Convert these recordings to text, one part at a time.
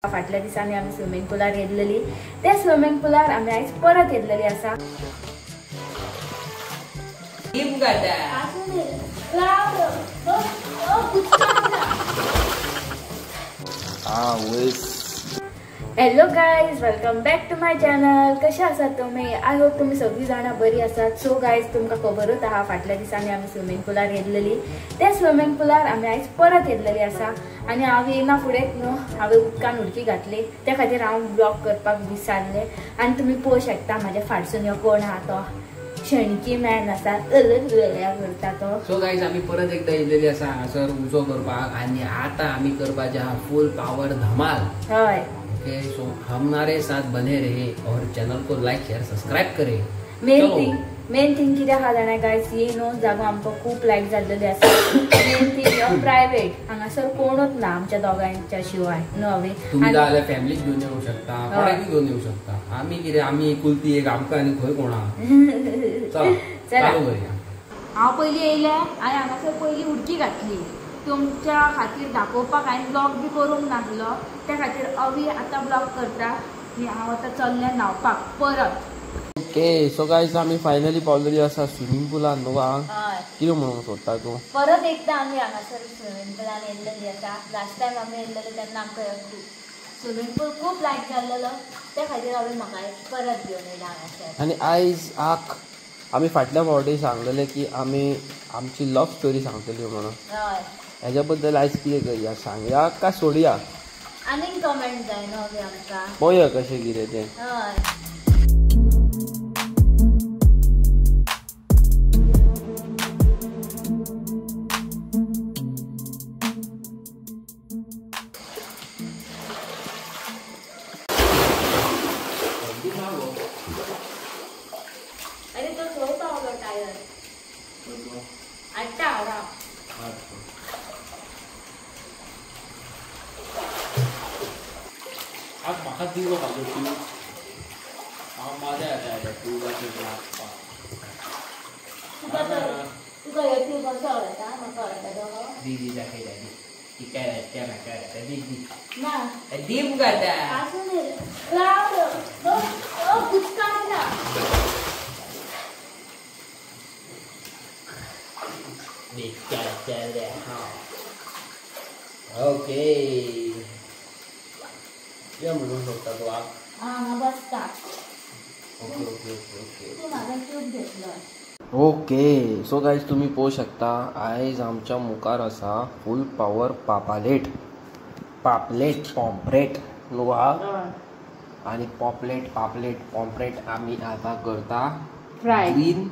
फाटल्या दिसांनी आम्ही स्विमिंग पुलार येयल्लेली त्या स्विमिंग पुलार आम्ही आज परत येयल्लेली आसा। Hello guys, welcome back to my channel. कशा आसात तुम्ही? आय होप तुम्ही सगळी जाणा बरी आसात। सो गाइज, तुमका खबरच आहा फाटल्या दिसांनी आम्ही स्विमिंग पुलार येयल्लेली त्या स्विमिंग पुलार आम्ही आज परत येयल्लेली आसा। आणि हांव येना फुडेंच न्हू हांवें उदकान उडकी घातली त्या खातीर हांव ब्लॉग करपाक विसरले। आणि तुम्ही पळोवंक शकता म्हाज्या फाटसून ह्यो कोण आहा तो शणकी मॅन आसा, करता तो। सो गाइज, आम्ही परत एकदा येयल्लेली आसा हांगासर उजो करपाक आणि आता आम्ही करपाचे आहा फुल पावर धमाल। हय ओके, सो हमारे साथ बने रहे और चैनल को लाइक शेयर सब्सक्राइब करे। मेन थिंग कितें आहा जाणा गाइस, ही न्हू जागो आमकां खूप लायक जाल्लेली आसा। मेन थिंग प्रायवेट, हांगासर कोणूच ना आमच्या दोगांच्या शिवाय न्हू। तुम्ही जाल्यार फॅमिलीक घेऊन येऊ शकता, कोणाकूय घेऊन येऊ शकता। आम्ही कितें आम्ही एकुलती एक आमकां आनी खंय कोण आहा। चला चालू करूया। हांव पयलीं येयलें आनी हांगासर पयलीं उडकी घातली तुमच्या खातीर दाखोवपाक। हांवें ब्लॉग बी करूंक नासलो त्या खातीर अवी आतां ब्लॉग करता आनी हांव आतां चल्लें न्हांवपाक परत। ओके, सो गाइस, आम्ही फायनली पावलेली आसा स्विमिंग पुलान। न्हू कितें म्हणूंक सोदता तूं? परत एकदा आमी हांगासर स्विमिंग पुलान येयल्लेली आसा। लास्ट टायम आमी येयल्लेले तेन्ना आमकां स्विमिंग पूल खूब लायक जाल्लेलो त्या खातीर हांवें म्हाका परत घेवन येयला हांगासर। आनी आयज आमी फाटल्या फावटी सांगलेले की आमी आमची लव स्टोरी सांगतली म्हणून। हय, हेच्या बद्दल आयज कितें करया, सांगया काय सोडया? आनीक कमेंट जाय न्हू अवी आमकां, पळोवया कशें कितें तें। हय अरे तो खंय पावलो टायर? आट्टा हाडा। आज म्हाका दिलो म्हाजो ट्यूब, हांव मजा येता ट्यूबाचेर नाचपाक। तुका ह्यो ट्यूब कसो आवडटा? म्हाका आवडटा तो दी दाखयता दी, ती काय वाटता म्हाका आवडटा दी ना दी मुगादा आसूं रे राव ओ कुचकाडला। ओके, या म्हणून सोडता तू आग? हांगा बसता। ओके ओके ओके ओके तू म्हाजो ट्यूब घेतलो। ओके, सो गाइज, तुम्ही पळोवंक शकता आयज आमच्या मुखार आसा फूल पावर पापलेट पॉम्फ्रेट न्हू आणि पापलेट पॉम्फ्रेट आम्ही आता करता फ्राय, ग्रीन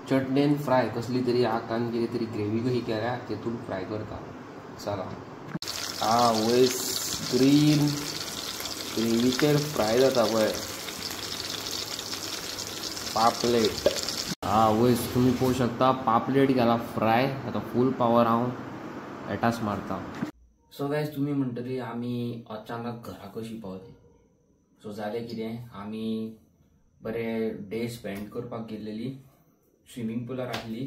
चटणेन फ्राय। कसली तरी आकान कितें तरी ग्रेवी कशी केल्या तेतून फ्राय करता। चला, वयस ग्रीन ग्रेवीचेर फ्राय जाता पळय पापलेट। वयस तुम्ही पळोवंक शकता पापलेट गेला फ्राय। आता फूल पावर हांव एटाच मारता। सो गाइज, तुम्ही म्हणटली आमी अचानक घरा कशी पावली। सो जालें कितें, आमी बरे डे स्पेंड करपाक गेल्लेली स्विमिंग पुलार आसली,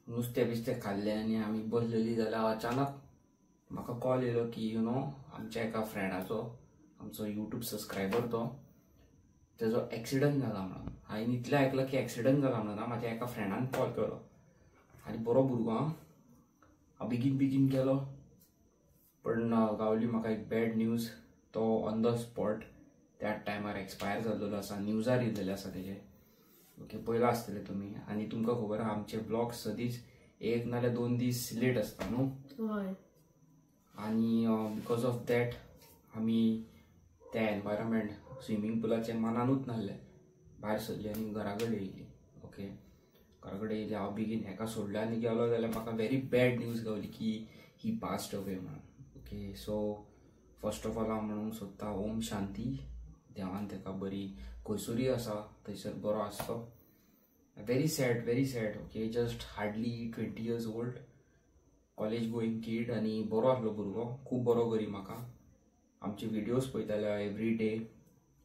नुस्तें बिस्तें खाल्लें आनी आमी बसलेली जाल्यार अचानक म्हाका कॉल येयलो की आमच्या एका फ्रेंडाचो, आमचो यूट्यूब सबस्क्रायबर तो, तेजो एक्सिडंट जाला म्हणून। हांवें इतलें आयकलां की एक्सिडंट जाला म्हणून म्हाज्या एका फ्रेंडान कॉल केलो आनी बरो भुरगो हांव बेगीन गेलो, पण गावली म्हाका एक बॅड न्यूज। तो ऑन द स्पॉट त्या टायमार एक्सपायर जाल्लो आसा, न्यूजार येयल्लेले आसा तेजे। ओके, पळयलां आसतलें तुमी। आनी तुमकां खबर आहा आमचे ब्लॉग सदींच एक नाल्यार 2 दीस लेट आसता न्हू। आनी बिकॉज ऑफ दॅट आमी त्या एनवायरमेंट स्विमींग पुलाचे मनानूच नासले, भायर सरली आनी घरा कडेन येयली। ओके, घरा कडेन येयली, हांव बेगीन हेका सोडलें आनी गेलो जाल्यार म्हाका व्हेरी बॅड न्यूज गावली की ही पास्ड अवे म्हणून। Okay, so first of all हांव म्हणूंक सोदता ओम शांती, देवान तेका बरी खंयसरूय आसा थंयसर बरो आसतो। Very sad. Okay, just hardly 20 years old, college going kid आनी बरो आसलो भुरगो, खूब बरो करी म्हाका। आमचे व्हिडिओज पळयताले एवरी डे,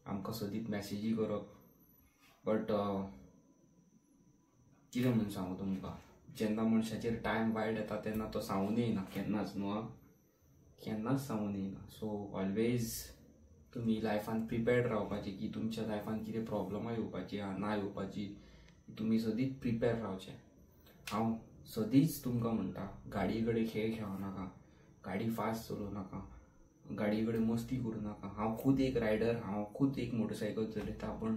आमकां सदींच मॅसेजी करप। बट कितें म्हणून सांगू तुमकां, जेन्ना मनशाचेर टायम वायट येता तेन्ना तो सांगून येना केन्नाच न्हू, केन्नाच सांगून येना. सो ऑलवेज तुम्ही लायफान प्रिपेर्ड रावपाचे की तुमच्या लायफान कितें प्रॉब्लमां येवपाची ना येवपाची, तुम्ही सदींच प्रिपेर रावचे. हांव सदींच तुमकां म्हणटा गाडये कडेन खेळ खेळूं नाका, गाडी फास्ट चलोव नाका, गाडये कडेन मस्ती करूं नाका. हांव खूद एक रायडर, हांव खूद एक मोटरसायकल चलयता, पण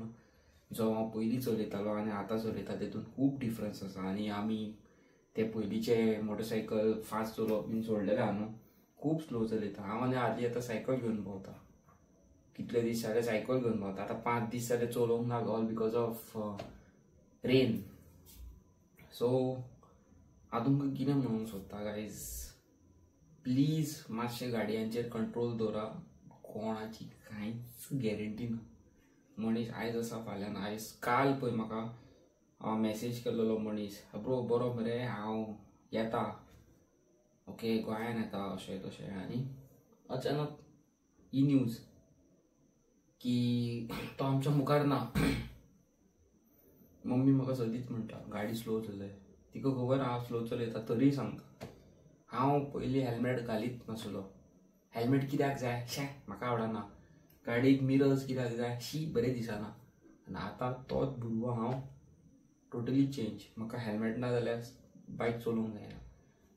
जो हांव पयलीं चलयतालो आनी आतां चलयता तेतून खूब डिफरन्स आसा. आनी आमी ते पयलींचे मोटरसायकल फास्ट चलोवप बीन सोडलेले आहा न्हू, खूब स्लो चलयता. हांव आनी हालीं आतां सायकल घेवन भोंवता, कितले दीस जाले सायकल घेवन भोंवता. आतां 5 दीस जाले चलोवंक ना, all because of rain. So हांव तुमकां कितें म्हणूंक सोदता गायज, प्लीज मातशे गाडयांचेर कंट्रोल दवरा. कोणाची कांयच गॅरंटी ना. मनीस आयज आसा फाल्यां ना. आयज काल पळय म्हाका मॅसेज केल्लो मनीस, ब्रो बरो मरे हांव येता, ओके गोंयान येता अशें तशें. आनी अचानक ही न्यूज की तो आमच्या मुखार ना. मम्मी म्हाका सदींच म्हणटा गाडी स्लो चलय. तिका खबर हांव स्लो चलयता तरी सांगता. हांव पयलीं हेल्मेट घालीत नासलो. हेल्मेट कित्याक जाय, शे म्हाका आवडना. गाडयेक मिरर्स कित्याक जाय, शी बरें दिसना. आनी आतां तोच भुरगो हांव टोटली चेंज. म्हाका हेल्मेट ना जाल्यार बायक चलोवंक जायना.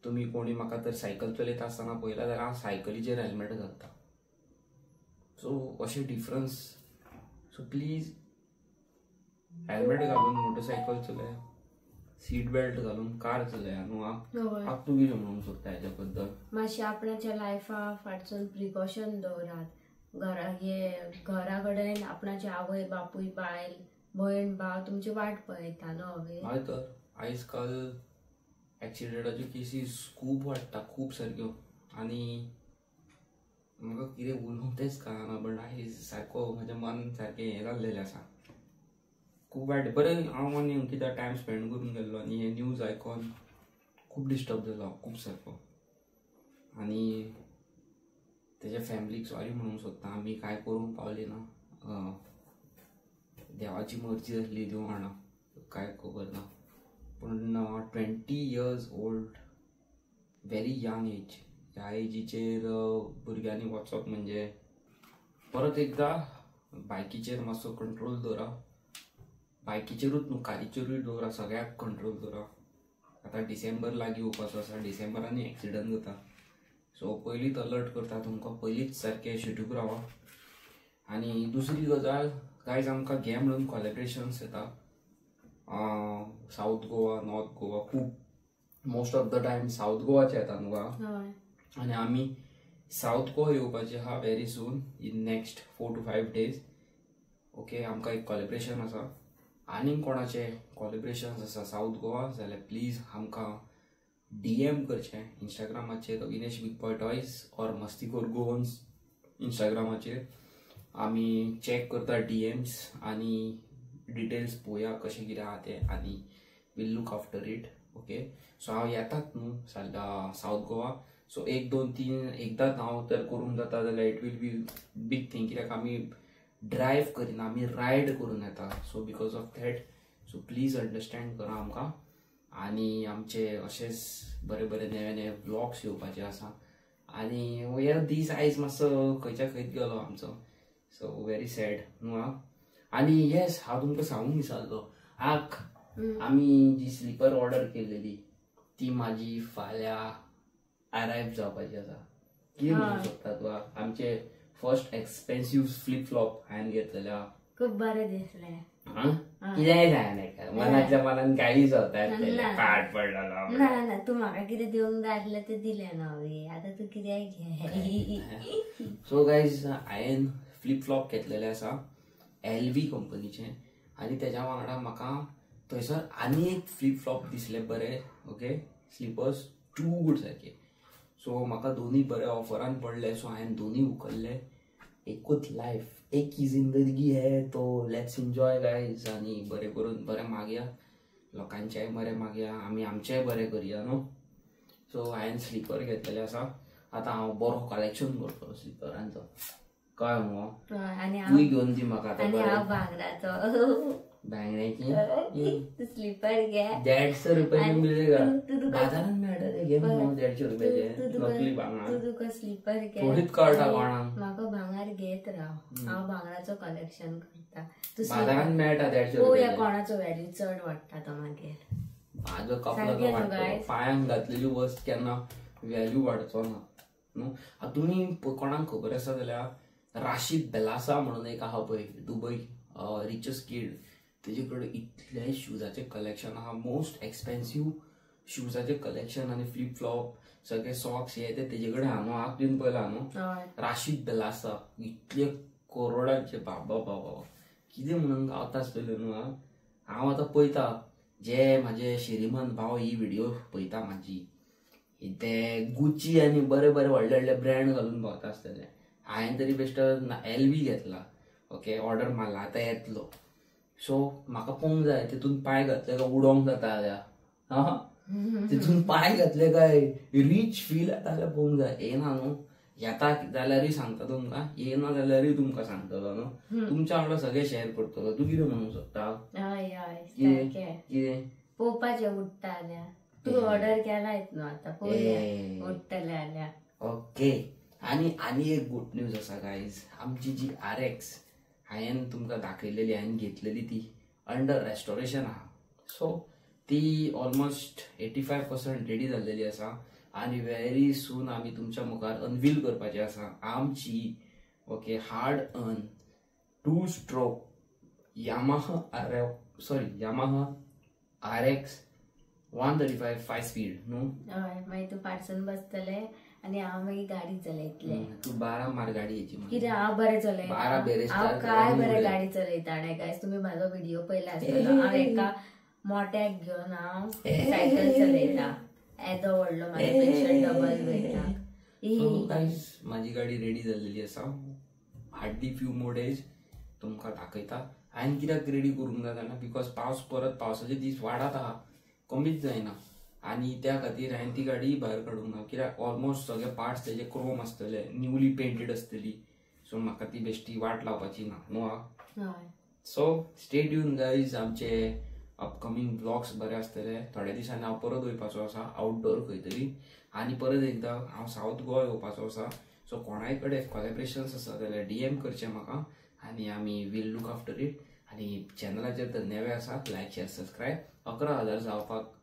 तुमी कोणी म्हाका तर सायकल चलयता आसतना पळयला जाल्यार हांव सायकलीचेर हेल्मेट घालता. सो अशें डिफरन्स. सो प्लीज हेल्मेट घालून मोटरसायकल चलया, सीट बेल्ट घालून कार चलया न्हू. हांव तूं कितें म्हणूंक सोदता हेच्या बद्दल? मातशें आपणाच्या लायफा फाटसून प्रिकॉशन दवरात. घरा कडेन आपणाचे आवय बापूय बायल भयण भाव तुमची वाट पळयता न्हू हवे. हय तर आयज काल एक्सिडेंटाच्यो केसीस खूब वाडटा, खूब सारक्यो. आनी म्हाका कितें उलोवंक तेच कळना. बट आयज सारको म्हजें मन सारकें हें जाल्लेलें आसा. खूब वायट. बरें हांव आनी अंकिता टायम स्पेंड करून गेल्लो आनी हे न्यूज आयकून खूब डिस्टर्ब जालो खूब सारको. आनी तेज्या फॅमिलीक सॉरी म्हणूंक सोदता. आमी कांय करूंक पावली ना. देवाची मर्जी आसली, देव जाणा, कांय खबर ना. पूण 20 years old, very young age. ह्या एजीचेर भुरग्यांनी वचप म्हणजे परत एकदा बायकीचेर मातसो कंट्रोल दवरा. बायकीचेरूच न्हू, कारीचेरूय दवरा. सगळ्याक कंट्रोल दवरा. आतां डिसेंबर लागीं येवपाचो आसा. डिसेंबरांनी एक्सिडंट जाता. सो पयलींच अलर्ट करता तुमकां, पयलींच सारकें शिटूक रावा. आनी दुसरी गजाल गायज, आमकां घे म्हणून कॉलेब्रेशन्स येता. साऊथ गोवा, नॉर्थ गोवा, खूब most of the time south गोवाचे येता न्हू. आनी आमी साऊथ गोवा येवपाचे आहा very soon, in next 4 to 5 days. Okay, आमकां एक कॉलेब्रेशन आसा. आनीक कोणाचे कॉलेब्रेशन्स आसा साऊथ गोवा जाल्यार प्लीज आमकां DM करचें इंस्टाग्रामाचेर, Vinesh big boy toys or मस्तीखोर गोवन्स इंस्टाग्रामाचेर. आमी चॅक करता DMs आनी डिटेल्स पळोवया कशें कितें आहा तें, आनी will look after it. Okay, so हांव येतात न्हू साऊथ गोवा. सो 1, 2, 3 एकदांच हांव तर करूंक जाता जाल्यार it will be big thing. कित्याक आमी ड्रायव्ह करिना, आमी रायड करून येता. So because of that, so please understand करा आमकां. आनी आमचे अशेंच बरे बरे नवे नवे ब्लॉग्स येवपाचे आसा. आनी हो दीस आयज मातसो खंयच्या खंयच गेलो आमचो. सो व्हेरी सॅड न्हू. आनी येस, हांव तुमकां सांगूंक विसरलो. आमी जी स्लिपर ऑर्डर केल्लेली ती म्हाजी फाल्यां अरायव्ह जावपाची आसा. कितें म्हणूंक सोदता तूं? आमचे फर्स्ट एक्सपेन्सिव्ह फ्लिप फ्लॉप हांवें घेतलेले. खूब बरें दिसलें. कितेंय जायना, मनातल्या मनान काही कार्ड पडलेलो. ना तू म्हाका कितें दिवंक जाय आसलें तें दिलें न्हू हांवें. आतां तूं कितेंय घे. सो गायज, हांवें फ्लिप फ्लॉप घेतलेले आसा LV कंपनीचे. आनी तेज्या वांगडा म्हाका थंयसर आनी एक फ्लिप फ्लॉप दिसले बरे. ओके, स्लिपर्स टू गूड सारके. सो म्हाका दोनी बरे ऑफरान पडले. सो हांवें दोनी उखल्ले. एकूच लायफ, एक ही जिंदगी है, तो लेट्स एन्जॉय गायज. आनी बरें करून बरें मागया, लोकांचेंय बरें मागया, आमी आमचेंय बरें करया न्हू. सो हांवें स्लिपर घेतलेले आसा. आतां हांव बरो कलेक्शन करतलो स्लिपरांचो, कळ्ळें न्हू. तूंय घेवन दी म्हाका. भांगड्याची स्लिपर घे. 150 रुपयाची मिळेगा बाजारात मेळटा ते घे मग 150 रुपयाचे नकली भांगार. तू तुका स्लीपर घे थोडीच कळटा कोणाक. म्हाका भांगार घेत राव, हांव भांगराचो कलेक्शन करता. तू बाजारात मेळटा 150 पळोवया रुपयाचे. कोणाचो व्हॅल्यू चड वाडटा तो मागीर. माझं कपला सारकें न्हू वाटतं guys? पायांक घातलेली वस्त केन्ना व्हॅल्यू वाडचो ना न्हू. तुम्ही कोणाक खबर आसा जाल्यार राशीद बेलासा म्हणून एक आहा पळय दुबय रिचेस्ट किड, तेजे कडेन इतले शुजाचे कलेक्शन आहा, मोस्ट एक्सपेन्सिव्ह शुजाचे कलेक्शन आनी फ्लिप फ्लॉप सगळे सॉक्स हे ते तेजे कडेन हांव आखून पयला न्हू. राशीद बेलासा इतले करोडाचे बाबा बाबा कितें म्हणून गावता आसतले न्हू. हांव आतां पळयता जे म्हाजे श्रीमंत भाव ही व्हिडिओ पळयता म्हाजी, ते गुची आनी बरे बरे व्हडले व्हडले ब्रँड घालून भोंवता आसतले. हांवें तरी बेश्ट LV घेतला, ओके, ऑर्डर मारला, आतां येतलो. सो म्हाका पळोवंक जाय तितून पांय घातले काय उडोंक जाता जाल्यार, तितून पांय घातले काय रिच फील येता जाल्यार पळोवंक जाय. येना न्हू, येता जाल्यारूय सांगता तुमकां, येना जाल्यारूय तुमकां सांगतलो न्हू. तुमच्या वांगडा सगळे शेअर करतलो. तू कितें म्हणूंक शकता? कितें पोवपाचें उठता जाल्यार तू ऑर्डर केलाय न्हू, आतां पळोवया उठतले जाल्यार. ओके. आनी एक गुड न्यूज आसा गायज, आमची जी RX हांवें तुमकां दाखयलेली, हांवें घेतलेली ती अंडर रेस्टोरेशन आहा. सो ती ऑलमोस्ट 85% रेडी जाल्लेली आसा आनी व्हेरी सून आमी तुमच्या मुखार अनवील करपाची आसा आमची, okay, hard earn 2 stroke Yamaha RX 135 5 speed न्हू. हय, मागीर तू पार्सन बसतले आनी हांव मागीर गाडी चलयतले. तू 12 मार गाडी येची. कितें हांव बरें चलयता, हांव काय बरें गाडी चलयता. आनी गायज तुमी म्हाजो व्हिडिओ पयला आसतलो, हांव एका मोट्याक घेवन हांव सायकल चलयता. येदो व्हडलो म्हाज्या पेक्षा डबल वयता. म्हाजी गाडी रेडी जाल्लेली आसा. हार्डली फ्यू मोर डेज तुमकां दाखयता. हांवें कित्याक रेडी करूंक जाय जाणा, बिकॉज पावसाचे दीस वाडत आहा, कमीच जायना. आनी त्या खातीर हांवें ती गाडी भायर काडूंक ना, कित्याक ऑलमोस्ट सगळे पार्ट्स तेजे क्रोम आसतले, न्यूली पेंटेड आसतली. सो म्हाका ती बेश्टी वाट लावपाची ना न्हू. सो स्टे ट्यून गायज, आमचे अपकमिंग ब्लॉग्स बरे आसतले. थोड्या दिसांनी हांव परत वयपाचो आसा आउटडोर खंय तरी, आनी परत एकदां हांव सावथ गोवा येवपाचो आसा. सो कोणाय कडेन कोलॅबरेशन्स आसा जाल्यार DM करचे म्हाका, आनी आमी वील लूक आफ्टर इट. आनी चॅनलाचेर तर नवे आसात, लायक शेअर सबस्क्रायब. 11,000 जावपाक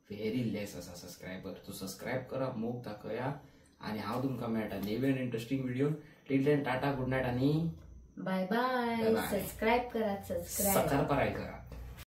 व्हेरी लेस आसा सबस्क्रायबर. सो सबस्क्रायब करा, मोग दाखया, आनी हांव तुमकां मेळटा नेवी and interesting video. Till then tata, good night आनी बाय बाय. सबस्क्रायब करा, सबस्क्रायब सकार करा.